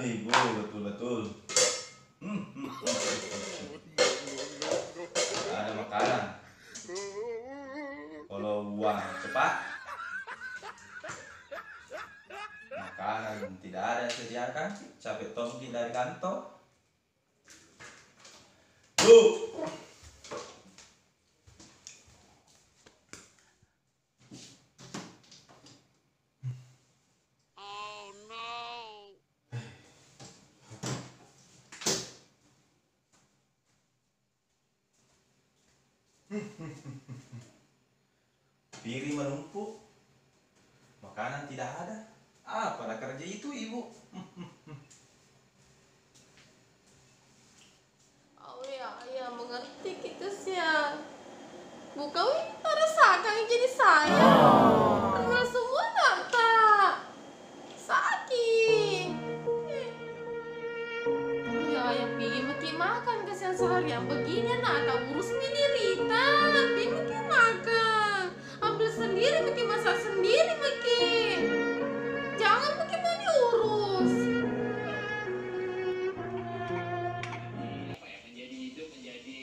Ibu, betul-betul. Gak ada makanan. Kalau uang cepat, makanan tidak ada yang sediakan. Capek tongki dari kantor. Bu. Piring menumpuk, makanan tidak ada. Pada kerja itu ibu. Oh ya mengerti gitu sih ya. Bukan rasakan jadi saya. Karena semua tak sakit. Ya yang pergi makan kasihan seharian begini tak urus menderita. Pergi makan. Ambil sendiri masak sendiri jangan mau diurus. Apa ya, menjadi hidup menjadi